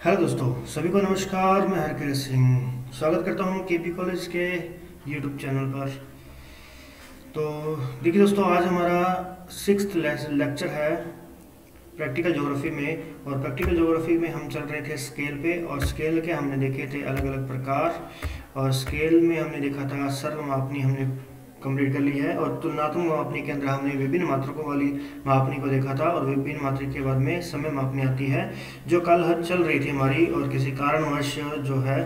Hello दोस्तों, सभी को नमस्कार। मैं हरकिरत सिंह स्वागत करता हूं केपी कॉलेज के यूट्यूब चैनल पर। तो देखिए दोस्तों, आज हमारा सिक्स्थ लेक्चर है प्रैक्टिकल ज्योग्राफी में। और प्रैक्टिकल ज्योग्राफी में हम चल रहे थे स्केल पे, और स्केल के हमने देखे थे अलग अलग प्रकार। और स्केल में हमने देखा था सर्वमापनी हमने कंप्लीट कर ली है, और तुलनात्मक मापनी के अंदर हमने विभिन्न मात्रकों वाली मापनी को देखा था। और विभिन्न मात्रक के बाद में समय मापनी आती है, जो कल चल रही थी हमारी, और किसी कारणवश जो है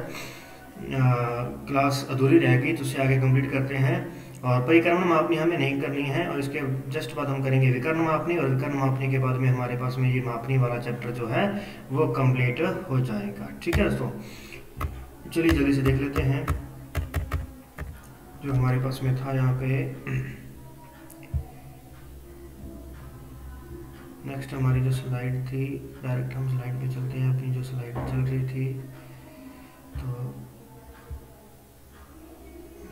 क्लास अधूरी रहेगी, तो उसे आगे कंप्लीट करते हैं। और परिक्रमण मापनी हमें नहीं करनी है, और इसके जस्ट बाद हम करेंगे विकर्ण मापनी, और विकर्ण मापनी के बाद में हमारे पास में ये मापनी वाला चैप्टर जो है वो कंप्लीट हो जाएगा। ठीक है दोस्तों, चलिए जल्दी से देख लेते हैं जो हमारे पास में था यहाँ पे। नेक्स्ट हमारी जो स्लाइड थी, डायरेक्ट हम स्लाइड पे चलते हैं। अपनी जो स्लाइड चल रही थी, तो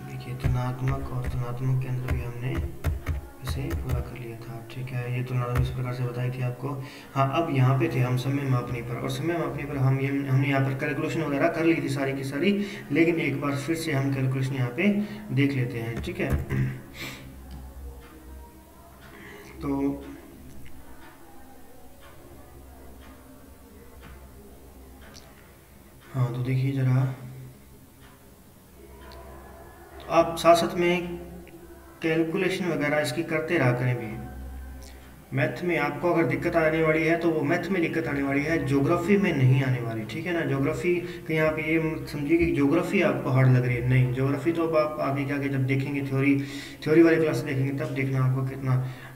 देखिए तुलनात्मक, और तुलनात्मक के अंदर भी हमने इसे पूरा कर लिया था। ठीक है, ये तुलनात्मक इस प्रकार से बताई थी आपको। हाँ, अब यहाँ पे थे हम समय मापनी पर, और समय मापनी पर हमने यहाँ पर कैलकुलेशन वगैरह कर ली थी सारी की सारी, लेकिन एक बार फिर से हम कैलकुलेशन यहाँ पे देख लेते हैं। ठीक है, तो हाँ, तो देखिए जरा, आप साथ साथ में कैलकुलेशन वगैरह इसकी करते रहा करें भी। मैथ में आपको अगर दिक्कत आने वाली है तो वो मैथ में दिक्कत आने वाली है, ज्योग्राफी में नहीं आने वाली। ठीक है ना, ज्योग्राफी कहीं आप ये समझिए कि ज्योग्राफी आपको हार्ड लग रही है, नहीं। ज्योग्राफी तो अब आप आगे के आगे जब देखेंगे, थ्योरी वाली क्लास देखेंगे, तब देखना आपको कितना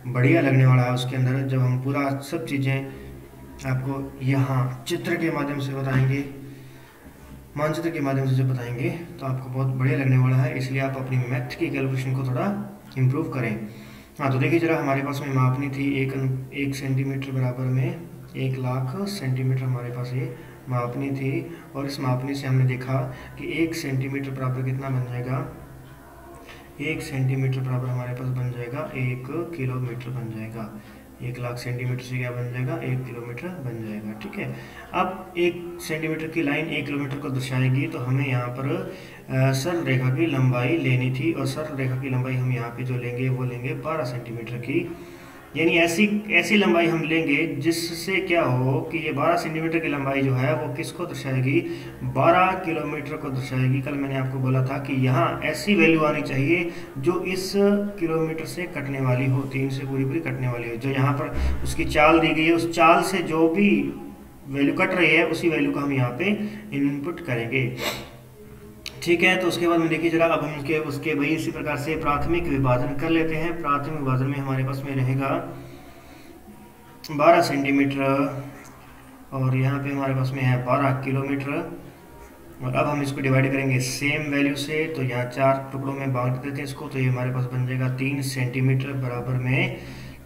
बढ़िया लगने वाला है उसके अंदर, जब हम पूरा सब चीज़ें आपको यहाँ चित्र के माध्यम से बताएंगे, मानचित्र के माध्यम से जब बताएंगे, तो आपको बहुत बढ़िया लगने वाला है। इसलिए आप अपनी मैथ की कैलकुलेशन को थोड़ा इम्प्रूव करें। हाँ, तो देखिए जरा, हमारे पास में मापनी थी एक सेंटीमीटर बराबर में 1,00,000 सेंटीमीटर हमारे पास ये मापनी थी। और इस मापनी से हमने देखा कि 1 सेंटीमीटर बराबर कितना बन जाएगा, 1 सेंटीमीटर बराबर हमारे पास बन जाएगा 1 किलोमीटर बन जाएगा। 1,00,000 सेंटीमीटर से क्या बन जाएगा, 1 किलोमीटर बन जाएगा। ठीक है, अब 1 सेंटीमीटर की लाइन 1 किलोमीटर को दर्शाएगी, तो हमें यहाँ पर सरल रेखा की लंबाई लेनी थी। और सरल रेखा की लंबाई हम यहाँ पे जो लेंगे वो लेंगे 12 सेंटीमीटर की, यानी ऐसी लंबाई हम लेंगे जिससे क्या हो कि ये 12 सेंटीमीटर की लंबाई जो है वो किसको दर्शाएगी, 12 किलोमीटर को दर्शाएगी। कल मैंने आपको बोला था कि यहाँ ऐसी वैल्यू आनी चाहिए जो इस किलोमीटर से कटने वाली हो, 3 से पूरी पूरी कटने वाली हो। जो यहाँ पर उसकी चाल दी गई है, उस चाल से जो भी वैल्यू कट रही है उसी वैल्यू को हम यहाँ पे इनपुट करेंगे। ठीक है, तो उसके बाद में देखिए जरा, अब हम उसके वही इसी प्रकार से प्राथमिक विभाजन कर लेते हैं। प्राथमिक विभाजन में हमारे पास में रहेगा 12 सेंटीमीटर, और यहाँ पे हमारे पास में है 12 किलोमीटर। और अब हम इसको डिवाइड करेंगे सेम वैल्यू से, तो यहाँ 4 टुकड़ों में बांट देते हैं इसको, तो ये हमारे पास बन जाएगा 3 सेंटीमीटर बराबर में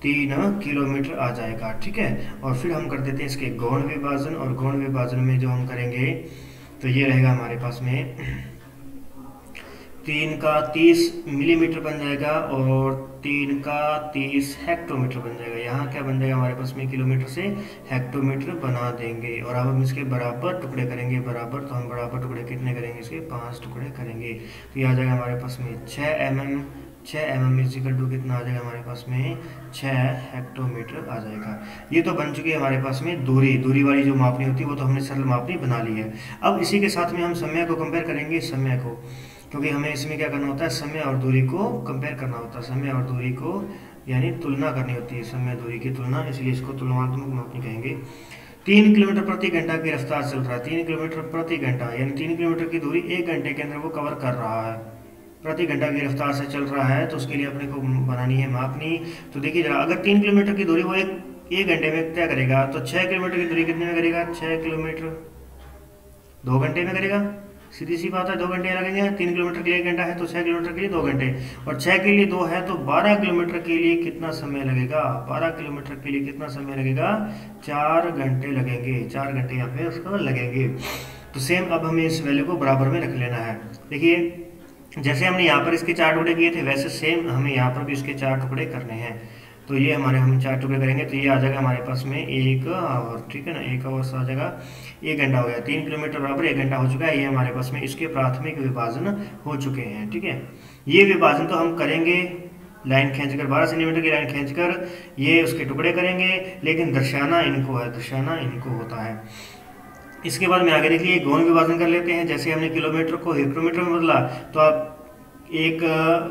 3 किलोमीटर आ जाएगा। ठीक है, और फिर हम कर देते हैं इसके गौण विभाजन, और गौण विभाजन में जो हम करेंगे तो ये रहेगा हमारे पास में 3 का 30 मिलीमीटर बन जाएगा, और 3 का 30 हेक्टोमीटर बन जाएगा। यहाँ क्या बन जाएगा हमारे पास में, किलोमीटर से हेक्टोमीटर बना देंगे। और अब हम इसके बराबर टुकड़े करेंगे, बराबर, तो हम बराबर टुकड़े कितने करेंगे, इसके 5 टुकड़े करेंगे। तो ये आ जाएगा हमारे पास में 6 mm इजिकल टू कितना आ जाएगा हमारे पास में, 6 हेक्टोमीटर आ जाएगा। ये तो बन चुकी है हमारे पास में दूरी वाली जो मापनी होती है, वो तो हमने सरल मापनी बना ली है। अब इसी के साथ में हम समय को कंपेयर करेंगे, समय को, क्योंकि हमें इसमें क्या करना होता है, समय और दूरी को कंपेयर करना होता है। समय और दूरी को यानी तुलना करनी होती है, समय दूरी की तुलना, इसलिए इसको तुलनात्मक मापनी कहेंगे। 3 किलोमीटर प्रति घंटा की रफ्तार चल रहा है, 3 किलोमीटर प्रति घंटा, यानी 3 किलोमीटर की दूरी 1 घंटे के अंदर वो कवर कर रहा है, प्रति घंटा की रफ्तार से चल रहा है। तो उसके लिए अपने को बनानी है मापनी। तो देखिए जरा, अगर 3 किलोमीटर की दूरी वो एक घंटे में तय करेगा, तो 6 किलोमीटर की दूरी कितने में करेगा, 6 किलोमीटर 2 घंटे में करेगा। सीधी सी बात है, 2 घंटे लगेंगे। 3 किलोमीटर के लिए 1 घंटा है, तो 6 किलोमीटर के लिए 2 घंटे, और 6 के लिए 2 है, तो 12 किलोमीटर के लिए कितना समय लगेगा, 12 किलोमीटर के लिए कितना समय लगेगा, 4 घंटे लगेंगे। 4 घंटे यहाँ पे उसको लगेंगे। तो सेम अब हमें इस वैल्यू को बराबर में रख लेना है। देखिए, जैसे हमने यहाँ पर इसके 4 टुकड़े किए थे, वैसे सेम हमें यहाँ पर भी इसके 4 टुकड़े करने हैं। तो ये हमारे हम 4 टुकड़े करेंगे तो ये आ जाएगा हमारे पास में 1 आवर, ठीक है ना, 1 आवर से आ जाएगा 1 घंटा हो गया। 3 किलोमीटर बराबर 1 घंटा हो चुका है। ये हमारे पास में इसके प्राथमिक विभाजन हो चुके हैं, ठीक है। ये विभाजन तो हम करेंगे लाइन खींचकर, 12 सेंटीमीटर की लाइन खींचकर ये उसके टुकड़े करेंगे, लेकिन दर्शाना इनको है, दर्शाना इनको होता है। इसके बाद में आगे देखिए गौण विभाजन कर लेते हैं। जैसे हमने किलोमीटर को हेक्टोमीटर में बदला, तो आप 1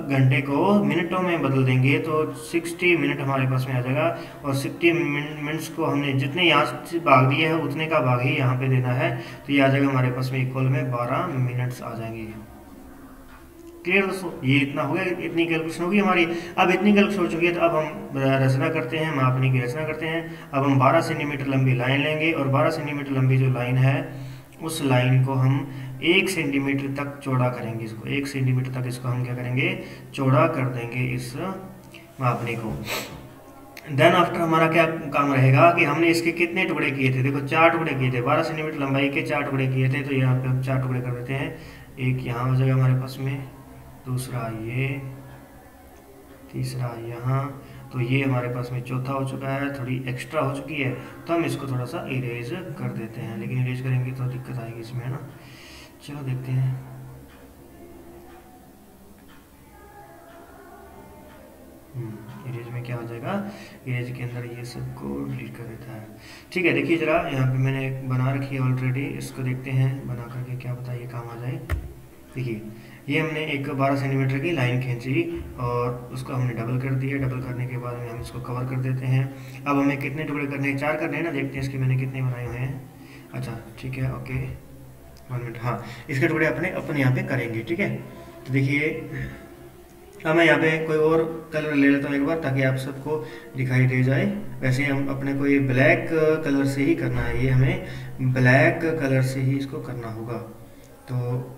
घंटे को मिनटों में बदल देंगे तो 60 मिनट हमारे पास में आ जाएगा। और 60 मिनट्स को हमने जितने यहाँ से भाग दिए हैं उतने का भाग ही यहाँ पे देना है, तो ये आ जाएगा हमारे पास में इक्वल में 12 मिनट्स आ जाएंगे। क्लियर दोस्तों, ये इतना हो गया, इतनी कैलकुलेशन होगी हमारी। अब इतनी कैलकुलेशन हो चुकी है तो अब हम रचना करते हैं, मापने की रचना करते हैं। अब हम 12 सेंटीमीटर लंबी लाइन लेंगे और 12 सेंटीमीटर लंबी जो लाइन है उस लाइन को हम 1 सेंटीमीटर तक चौड़ा करेंगे। इसको 1 सेंटीमीटर तक इसको हम क्या करेंगे, चौड़ा कर देंगे इस मापने को। देन आफ्टर हमारा क्या काम रहेगा कि हमने इसके कितने टुकड़े किए थे, देखो 4 टुकड़े किए थे, 12 सेंटीमीटर लंबाई के 4 टुकड़े किए थे, तो यहाँ पे हम 4 टुकड़े कर देते हैं। एक यहाँ हो जाएगा हमारे पास में, दूसरा ये, तीसरा यहाँ, तो ये हमारे पास में चौथा हो चुका है। थोड़ी एक्स्ट्रा हो चुकी है तो हम इसको थोड़ा सा इरेज कर देते हैं, लेकिन इरेज करेंगे तो दिक्कत आएगी इसमें, है ना। चलो देखते हैं। इरेज में क्या हो जाएगा, इरेज के अंदर ये सबको डिलीट कर देता है, ठीक है। देखिए जरा यहाँ पे मैंने एक बना रखी है ऑलरेडी, इसको देखते हैं बना करके क्या पता ये काम आ जाए। देखिए ये हमने एक 12 सेंटीमीटर की लाइन खींची और उसको हमने डबल कर दिया। डबल करने के बाद में हम इसको कवर कर देते हैं। अब हमें कितने टुकड़े करने हैं, 4 करने हैं ना। देखते हैं इसके मैंने कितने बनाए हुए हैं। अच्छा ठीक है, ओके 1 मिनट, हाँ इसके टुकड़े अपने यहाँ पे करेंगे, ठीक है। तो देखिए अब मैं यहाँ पे कोई और कलर ले लेता हूँ एक बार, ताकि आप सबको दिखाई दे जाए। वैसे हम अपने को ये ब्लैक कलर से ही करना है, ये हमें ब्लैक कलर से ही इसको करना होगा। तो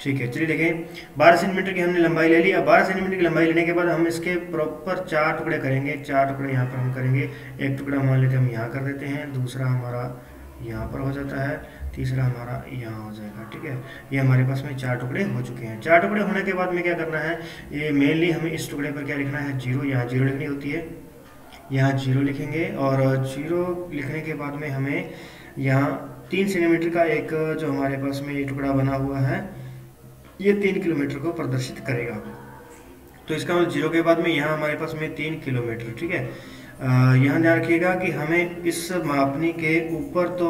ठीक है, चलिए देखें 12 सेंटीमीटर की हमने लंबाई ले ली। अब 12 सेंटीमीटर की लंबाई लेने के बाद हम इसके प्रॉपर 4 टुकड़े करेंगे। 4 टुकड़े यहाँ पर हम करेंगे। एक टुकड़ा मान लेते हम यहाँ कर देते हैं, दूसरा हमारा यहाँ पर हो जाता है, तीसरा हमारा यहाँ हो जाएगा, ठीक है। ये हमारे पास में 4 टुकड़े हो चुके हैं। 4 टुकड़े होने के बाद में क्या करना है, ये मेनली हमें इस टुकड़े पर क्या लिखना है, 0, यहाँ 0 लिखनी होती है, यहाँ 0 लिखेंगे। और 0 लिखने के बाद में हमें यहाँ 3 सेंटीमीटर का एक जो हमारे पास में ये टुकड़ा बना हुआ है, ये 3 किलोमीटर को प्रदर्शित करेगा। तो इसका मतलब 0 के बाद में यहाँ हमारे पास में 3 किलोमीटर, ठीक है। यहाँ ध्यान रखिएगा कि हमें इस मापनी के ऊपर तो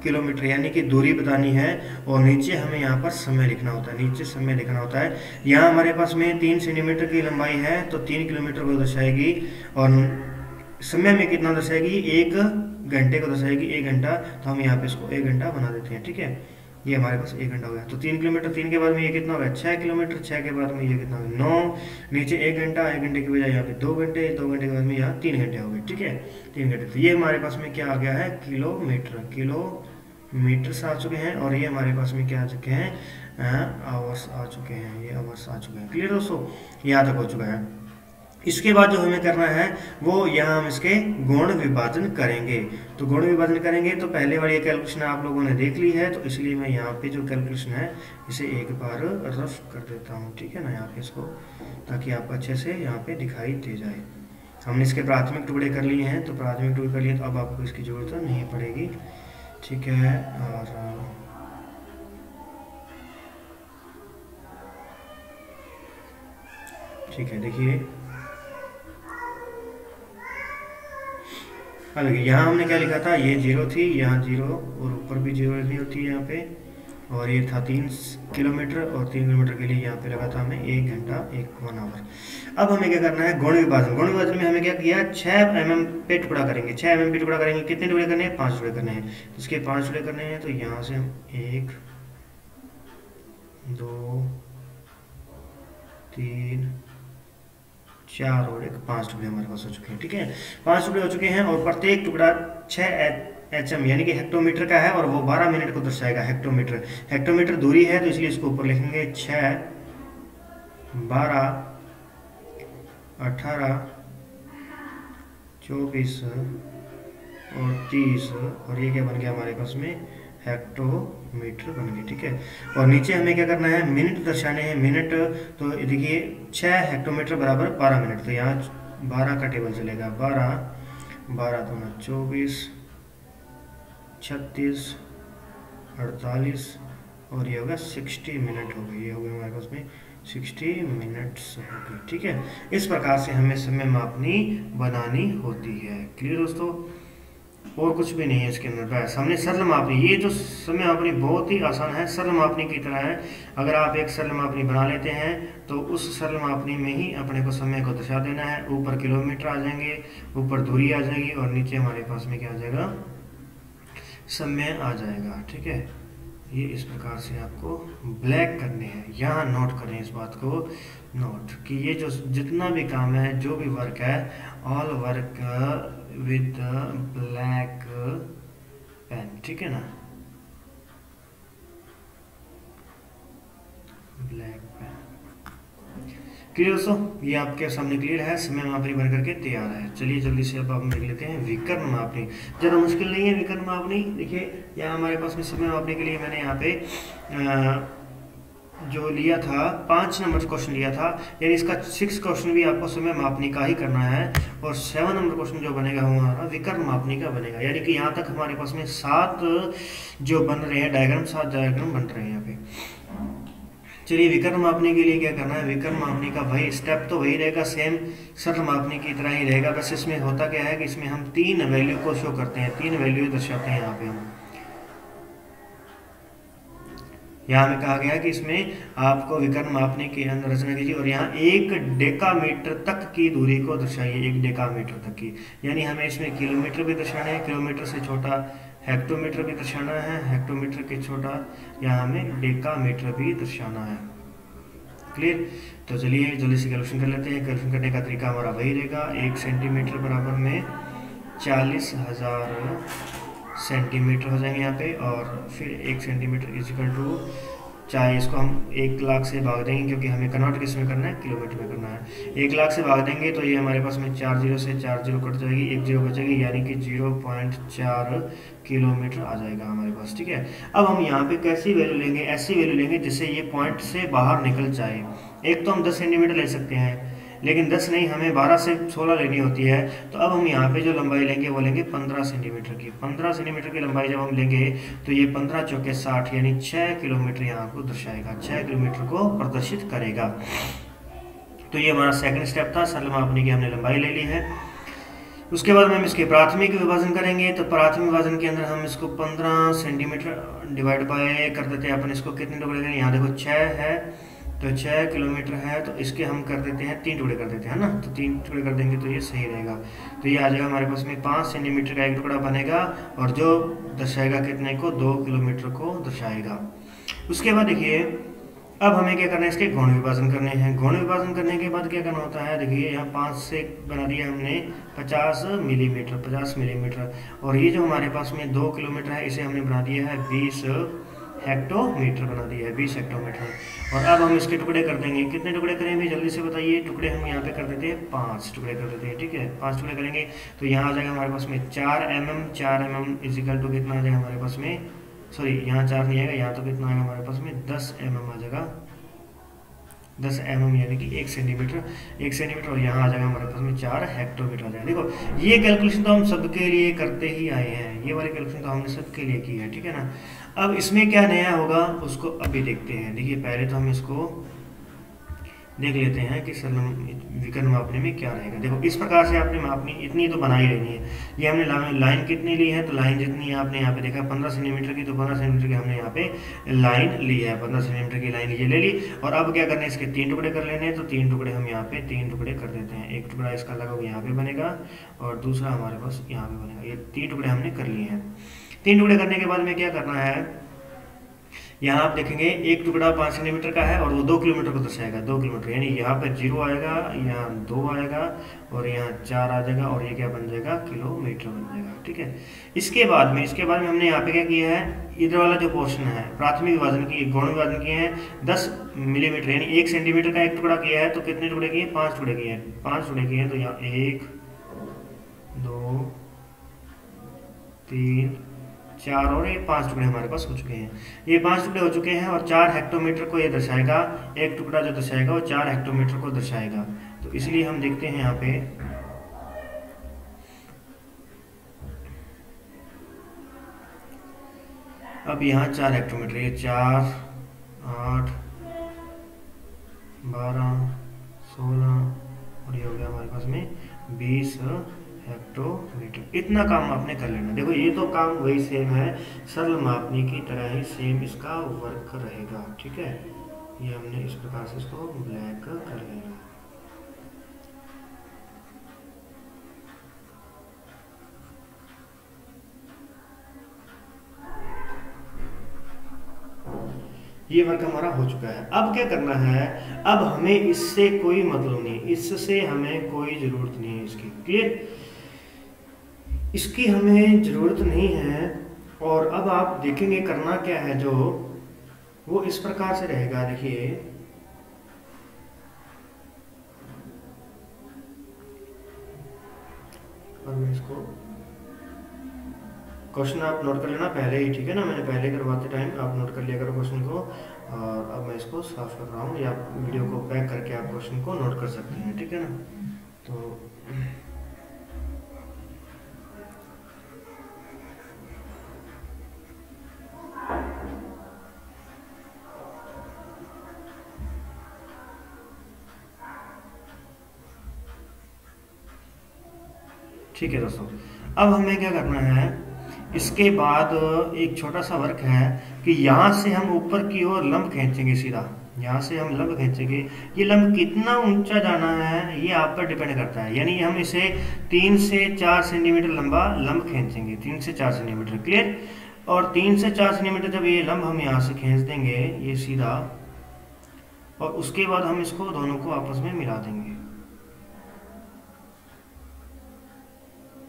किलोमीटर यानी कि दूरी बतानी है, और नीचे हमें यहाँ पर समय लिखना होता है, नीचे समय लिखना होता है। यहाँ हमारे पास में 3 सेंटीमीटर की लंबाई है तो 3 किलोमीटर को दर्शाएगी, और समय में कितना दर्शाएगी, 1 घंटे को दर्शाएगी, 1 घंटा। तो हम यहाँ पे इसको 1 घंटा बना देते हैं, ठीक है। ये हमारे पास 1 घंटा हो गया। तो 3 किलोमीटर, 3 के बाद में ये कितना हो गया, 6 किलोमीटर, 6 के बाद में ये कितना हो गया, 9, नीचे 1 घंटा, 1 घंटे की बजाय यहाँ पे 2 घंटे, 2 घंटे के बाद में यहाँ 3 घंटे हो गए, ठीक है, 3 घंटे। तो ये हमारे पास में क्या आ गया है, किलोमीटर, किलोमीटर आ चुके हैं। और ये हमारे पास में क्या आ चुके हैं, आवर्स आ चुके हैं, ये आवर्स आ चुके हैं। क्लियर दोस्तों, यहाँ तक हो चुका है। इसके बाद जो हमें करना है वो यहाँ हम इसके गुण विभाजन करेंगे। तो गुण विभाजन करेंगे तो पहले वाली कैलकुलेशन आप लोगों ने देख ली है, तो इसलिए मैं यहाँ पे जो कैलकुलेशन है इसे एक बार रफ कर देता हूँ, ठीक है ना, यहाँ पे इसको, ताकि आपको अच्छे से यहाँ पे दिखाई दे जाए। हमने इसके प्राथमिक टुकड़े कर लिए हैं, तो प्राथमिक टुकड़े कर लिए तो अब आपको इसकी जरूरत नहीं पड़ेगी, ठीक है। और ठीक है, देखिए यहाँ हमने क्या लिखा था, ये 0 थी, यहाँ 0 और ऊपर भी 0 लिखनी होती है यहाँ पे। और ये था 3 किलोमीटर, और 3 किलोमीटर के लिए यहाँ पे लगा था हमें 1 घंटा, 1 आवर। अब हमें क्या करना है, गुण विभाजन। गुण विभाजन में हमें क्या किया, 6 mm पे टुकड़ा करेंगे। 6 mm पे टुकड़ा करेंगे, कितने टुकड़े करने हैं, 5 टुकड़े करने हैं। तो इसके 5 टुकड़े करने हैं, तो यहाँ से हम 1 2 3 4 और 1 5 टुकड़े हमारे पास हो चुके हैं, ठीक है। 5 टुकड़े हो चुके हैं, और प्रत्येक टुकड़ा 6 HM यानी कि हेक्टोमीटर का है, और वो 12 मिनट को दर्शाएगा। हेक्टोमीटर, हेक्टोमीटर दूरी है, तो इसलिए इसको ऊपर लिखेंगे 6 12 18 24 और 30, और ये क्या बन गया हमारे पास में, हेक्टोमीटर बन गई, ठीक है। और नीचे हमें क्या करना है, मिनट दर्शाने हैं, मिनट। तो देखिए 6 हेक्टोमीटर बराबर 12 मिनट, तो यहाँ 12 का टेबल चलेगा, 12 12 दूना 24, 36, 48 और ये होगा 60 मिनट हो गई, ये हो गया हमारे पास में 60 मिनट्स हो गई, ठीक है। इस प्रकार से हमें समय मापनी बनानी होती है। क्लियर दोस्तों? और कुछ भी नहीं है इसके अंदर। बस हमने सरल मापनी, ये जो समय मापनी बहुत ही आसान है, सरल मापनी की तरह है। अगर आप एक सरल मापनी बना लेते हैं तो उस सरल मापनी में ही अपने को समय को दर्शा देना है। ऊपर किलोमीटर आ जाएंगे, ऊपर दूरी आ जाएगी और नीचे हमारे पास में क्या आ जाएगा, समय आ जाएगा, ठीक है। ये इस प्रकार से आपको ब्लैक करने हैं। यहाँ नोट करें इस बात को, नोट कि ये जो जितना भी काम है, जो भी वर्क है, all work with black pen, ठीक है ना, ब्लैक पेन। क्लियर दोस्तों? ये आपके सामने क्लियर है, समय मापनी बन करके तैयार है। चलिए जल्दी से अब हम देख लेते हैं विकर्ण मापनी। ज़्यादा मुश्किल नहीं है विकर्ण मापनी। देखिए यहाँ हमारे पास में समय मापने के लिए मैंने यहाँ पे जो लिया था 5 नंबर क्वेश्चन लिया था, यानी इसका 6 क्वेश्चन भी आपको समय मापनी का ही करना है और 7 नंबर क्वेश्चन जो बनेगा हमारा विकर्ण मापनी का बनेगा। यानी कि यहाँ तक हमारे पास में 7 जो बन रहे हैं डायग्राम, 7 डायग्राम बन रहे हैं यहाँ पे। चलिए विकर्ण मापने के लिए क्या करना है, विकर्ण मापने का वही स्टेप तो वही रहेगा, सेम सरल मापने की तरह ही रहेगा। बस इसमें होता क्या है कि इसमें हम 3 वैल्यू को शो करते हैं, 3 वैल्यू दर्शाते हैं यहाँ पे हम। यहाँ में कहा गया है कि इसमें आपको विकर्ण मापने के अंदर रचना कीजिए और यहाँ 1 डेकामीटर तक की दूरी को दर्शाइए, 1 डेकामीटर तक की। यानी हमें इसमें किलोमीटर भी दर्शाना है, किलोमीटर से छोटा हेक्टोमीटर भी दर्शाना है, हेक्टोमीटर के छोटा यहाँ हमें डेकामीटर भी दर्शाना है। क्लियर? तो चलिए जल्दी से कैलकुलेशन कर लेते हैं। कैलकुलेशन करने का तरीका हमारा वही रहेगा, 1 सेंटीमीटर बराबर में 40,000 सेंटीमीटर हो जाएंगे यहाँ पे। और फिर 1 सेंटीमीटर इजिकल टू, चाहे इसको हम 1 लाख से भाग देंगे क्योंकि हमें कन्वर्ट किस में करना है, किलोमीटर में करना है। 1 लाख से भाग देंगे तो ये हमारे पास में 4 जीरो से 4 जीरो कट जाएगी, 1 जीरो बचेगी, यानी कि 0.4 किलोमीटर आ जाएगा हमारे पास, ठीक है। अब हम यहाँ पे कैसी वैल्यू लेंगे, ऐसी वैल्यू लेंगे जिससे ये पॉइंट से बाहर निकल जाए। एक तो हम 10 सेंटीमीटर ले सकते हैं, लेकिन 10 नहीं, हमें 12 से 16 लेनी होती है। तो अब हम यहाँ पे जो लंबाई लेंगे वो लेंगे 15 सेंटीमीटर की। 15 सेंटीमीटर की लंबाई जब हम लेंगे तो ये 15 चौके 60 यानी 6 किलोमीटर यहाँ को दर्शाएगा, 6 किलोमीटर को प्रदर्शित करेगा। तो ये हमारा सेकंड स्टेप था, सरल मापने की हमने लंबाई ले ली है। उसके बाद में हम इसके प्राथमिक विभाजन करेंगे। तो प्राथमिक विभाजन के अंदर हम इसको 15 सेंटीमीटर डिवाइड बाय कर देते हैं अपन, इसको कितने टुकड़े करेंगे, यहाँ देखो 6 है तो 6 किलोमीटर है, तो इसके हम कर देते हैं 3 टुकड़े कर देते हैं ना, तो 3 टुकड़े कर देंगे तो ये सही रहेगा। तो ये आ जाएगा हमारे पास में 5 सेंटीमीटर का एक टुकड़ा बनेगा और जो दर्शाएगा कितने को, 2 किलोमीटर को दर्शाएगा। उसके बाद देखिए अब हमें क्या करना है, इसके गुण विभाजन करने हैं। गुण विभाजन करने के बाद क्या करना होता है, देखिए यहाँ 5 से बना दिया हमने 50 मिलीमीटर, 50 मिलीमीटर। और ये जो हमारे पास में 2 किलोमीटर है इसे हमने बना दिया है 20 हेक्टोमीटर बना दिया है, 20 हेक्टोमीटर। और अब हम इसके टुकड़े कर देंगे, कितने टुकड़े करेंगे जल्दी से बताइए। टुकड़े हम यहाँ पे कर देते हैं 5 टुकड़े कर देते हैं, ठीक है। 5 टुकड़े करेंगे तो यहाँ आ जाएगा हमारे पास में 4 mm, 4 mm इजिकल टू कितना आ जाएगा हमारे पास में, सॉरी यहाँ 4 नहीं आएगा, यहाँ तो कितना आएगा हमारे पास में 10 mm आ जाएगा, 10 mm यानी कि 1 सेंटीमीटर, 1 सेंटीमीटर। और यहाँ आ जाएगा हमारे पास में 4 हेक्टोमीटर आ जाएगा। देखो ये कैलकुलेशन तो हम सबके लिए करते ही आए हैं, ये वाली कैलकुलेशन तो हमने सबके लिए की है, ठीक है ना। अब इसमें क्या नया होगा उसको अभी देखते हैं। देखिए पहले तो हम इसको देख लेते हैं कि विकर्ण मापने में क्या रहेगा। देखो इस प्रकार से आपने मापनी इतनी तो बना ही लेनी है। ये हमने लाइन कितनी ली है, तो लाइन जितनी आपने यहाँ पे देखा 15 सेंटीमीटर की, तो 15 सेंटीमीटर की हमने यहाँ पे लाइन ली है, 15 सेंटीमीटर की लाइन ये ले ली। और अब क्या करना है, इसके 3 टुकड़े कर लेने हैं। तो 3 टुकड़े हम यहाँ पे 3 टुकड़े कर देते हैं। एक टुकड़ा इसका लगभग यहाँ पे बनेगा और दूसरा हमारे पास यहाँ पे बनेगा। ये 3 टुकड़े हमने कर लिए हैं। 3 टुकड़े करने के बाद में क्या करना है, यहाँ आप देखेंगे एक टुकड़ा 5 सेंटीमीटर का है और वो 2 किलोमीटर को दर्शाएगा, 2 किलोमीटर, यानी यहाँ पर 0 आएगा, यहाँ 2 आएगा और यहाँ 4 आ जाएगा और ये क्या बन जाएगा, किलोमीटर बन जाएगा, ठीक है। इसके बाद में हमने यहाँ पे क्या किया है, इधर वाला जो पोर्शन है प्राथमिक विभाजन की, गौण विभाजन किए हैं 10 मिलीमीटर यानी 1 सेंटीमीटर का एक टुकड़ा किया है। तो कितने टुकड़े किए, 5 टुकड़े किए हैं, 5 टुकड़े किए हैं। तो यहाँ 1 2 3 4 और ये 5 टुकड़े हमारे पास हो चुके हैं। ये 5 टुकड़े हो चुके हैं और 4 हेक्टोमीटर को ये दर्शाएगा। एक टुकड़ा जो दर्शाएगा वो 4 हेक्टोमीटर को दर्शाएगा। तो इसलिए हम देखते हैं यहाँ पे अब यहाँ 4 हेक्टोमीटर, ये 4, 8, 12, 16 और ये हो गया हमारे पास में 20 हेक्टोमीटर। इतना काम आपने कर लेना। देखो ये तो काम वही सेम है, सरल मापनी की तरह ही सेम इसका वर्क रहेगा। ठीक है, ये हमने इस प्रकार से इसको ब्लैक कर लेना। ये वर्क हमारा हो चुका है। अब क्या करना है, अब हमें इससे कोई मतलब नहीं, इससे हमें कोई जरूरत नहीं है इसकी। क्लियर, इसकी हमें जरूरत नहीं है। और अब आप देखेंगे करना क्या है, जो वो इस प्रकार से रहेगा। देखिए अब इसको क्वेश्चन आप नोट कर लेना पहले ही, ठीक है ना, मैंने पहले करवाते टाइम आप नोट कर लिया करो क्वेश्चन को। और अब मैं इसको साफ कर रहा हूँ, या वीडियो को बैक करके आप क्वेश्चन को नोट कर सकते हैं। ठीक है ना, तो ठीक है दोस्तों, अब हमें क्या करना है, इसके बाद एक छोटा सा वर्क है कि यहाँ से हम ऊपर की ओर लंब खींचेंगे सीधा। यहाँ से हम लंब खींचेंगे, ये लंब कितना ऊंचा जाना है ये आप पर डिपेंड करता है। यानी हम इसे 3 से 4 सेंटीमीटर लंबा लंब खींचेंगे, 3 से 4 सेंटीमीटर। क्लियर, और 3 से 4 सेंटीमीटर जब ये लंब हम यहाँ से खींच देंगे ये सीधा, और उसके बाद हम इसको दोनों को आपस में मिला देंगे।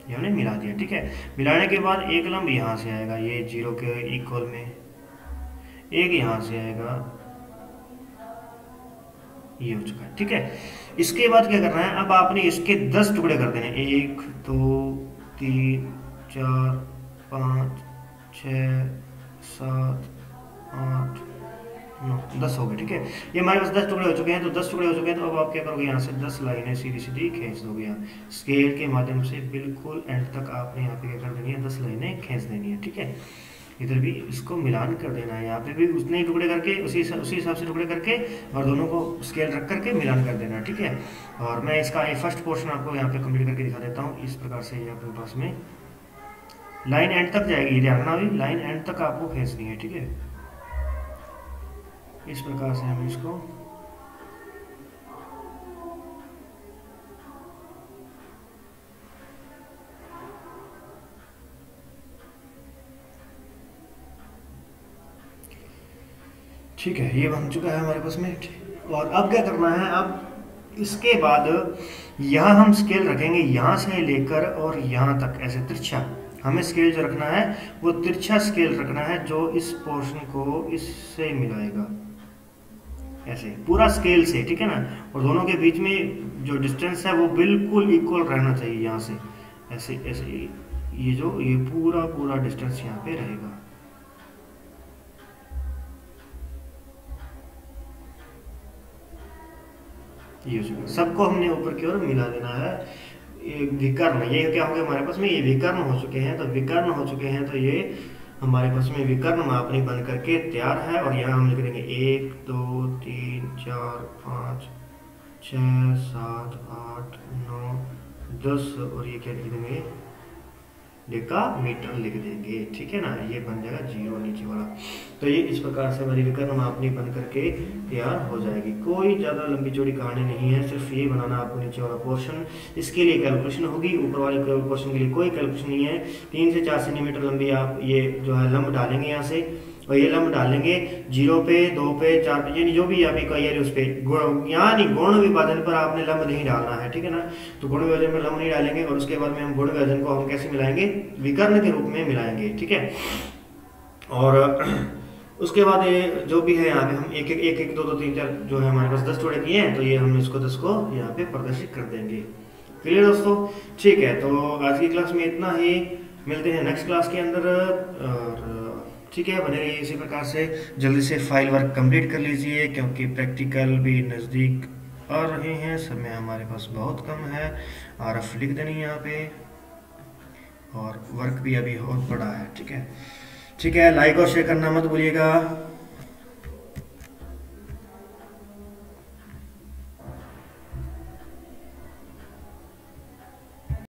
ये हमने मिला दिया। ठीक है, मिलाने के बाद एक लंब यहाँ से आएगा, ये 0 के इक्वल में, एक यहाँ से आएगा, ये हो चुका है। ठीक है, इसके बाद क्या करना है, अब आपने इसके 10 टुकड़े कर देने, 1 2 3 4 5 6 7 8 9 10 हो गए। ठीक है, ये हमारे पास 10 टुकड़े हो चुके हैं। तो 10 टुकड़े हो चुके हैं, तो अब आप क्या करोगे, यहाँ से 10 लाइनें सीधी सीधी खींच दोगे। यहाँ स्केल के माध्यम से बिल्कुल एंड तक आपने यहाँ पे क्या कर देनी है, 10 लाइनें खींच देनी है। ठीक है, इधर भी इसको मिलान कर देना है, यहाँ पे भी उतने ही टुकड़े करके उसी हिसाब से टुकड़े करके और दोनों को स्केल रख करके मिलान कर देना। ठीक है, और मैं इसका ये फर्स्ट पोर्शन आपको यहाँ पे कंप्लीट करके दिखा देता हूँ। इस प्रकार से ये अपने पास में लाइन एंड तक जाएगी, ध्यान रखना भी लाइन एंड तक आपको खींचनी है। ठीक है, इस प्रकार से हम इसको ठीक है, ये बन चुका है हमारे पास में। और अब क्या करना है, अब इसके बाद यहाँ हम स्केल रखेंगे, यहाँ से लेकर और यहाँ तक ऐसे तिरछा हमें स्केल जो रखना है वो तिरछा स्केल रखना है, जो इस पोर्शन को इससे मिलाएगा ऐसे पूरा स्केल से। ठीक है ना, और दोनों के बीच में जो डिस्टेंस है वो बिल्कुल इक्वल रहना चाहिए। यहाँ से ऐसे ऐसे ये पूरा डिस्टेंस यहाँ पे रहेगा। ये सबको हमने ऊपर की ओर मिला देना है। ये विकर्ण, ये क्या हो गया हमारे पास में, ये विकर्ण हो चुके हैं। तो विकर्ण हो चुके हैं, तो ये हमारे पास में विकर्ण मापनी बन करके तैयार है। और यहाँ हम लिख देंगे 1 2 3 4 5 6 7 8 9 10 और ये क्या लिख देंगे, डेकामीटर लिख देंगे। ठीक है ना, ये बन जाएगा 0 नीचे वाला। तो ये इस प्रकार से हमारी विकर्ण मापनी बन करके तैयार हो जाएगी। कोई ज़्यादा लंबी चौड़ी कहानी नहीं है, सिर्फ ये बनाना आपको नीचे वाला पोर्शन। इसके लिए कैलकुलेशन होगी, ऊपर वाले पोर्शन के लिए कोई कैलकुलेशन नहीं है। 3 से 4 सेंटीमीटर लंबी आप ये जो है लंब डालेंगे यहाँ से, और ये लंब डालेंगे 0 पे 2 पे 4 पे, यानी जो भी आप कहिए उस पर यहाँ नहीं, गुण विभाजन पर आपने लंब नहीं डालना है। ठीक है ना, तो गुण विभाजन पर लंब नहीं डालेंगे। और उसके बाद में हम गुण विभाजन को हम कैसे मिलाएंगे, विकर्ण के रूप में मिलाएंगे। ठीक है, और उसके बाद ये जो भी है यहाँ पे हम एक एक 2 2 3 4 जो है हमारे पास 10 टुकड़े किए हैं, तो ये हम इसको 10 को यहाँ पे प्रदर्शित कर देंगे। क्लियर दोस्तों, ठीक है। तो आज की क्लास में इतना ही। मिलते हैं नेक्स्ट क्लास के अंदर। और ठीक है, बने रहिए इसी प्रकार से। जल्दी से फाइल वर्क कंप्लीट कर लीजिए क्योंकि प्रैक्टिकल भी नज़दीक आ रहे हैं, समय हमारे पास बहुत कम है। आरएफ लिख देनी यहाँ पे, और वर्क भी अभी बहुत बड़ा है। ठीक है, ठीक है, लाइक और शेयर करना मत भूलिएगा।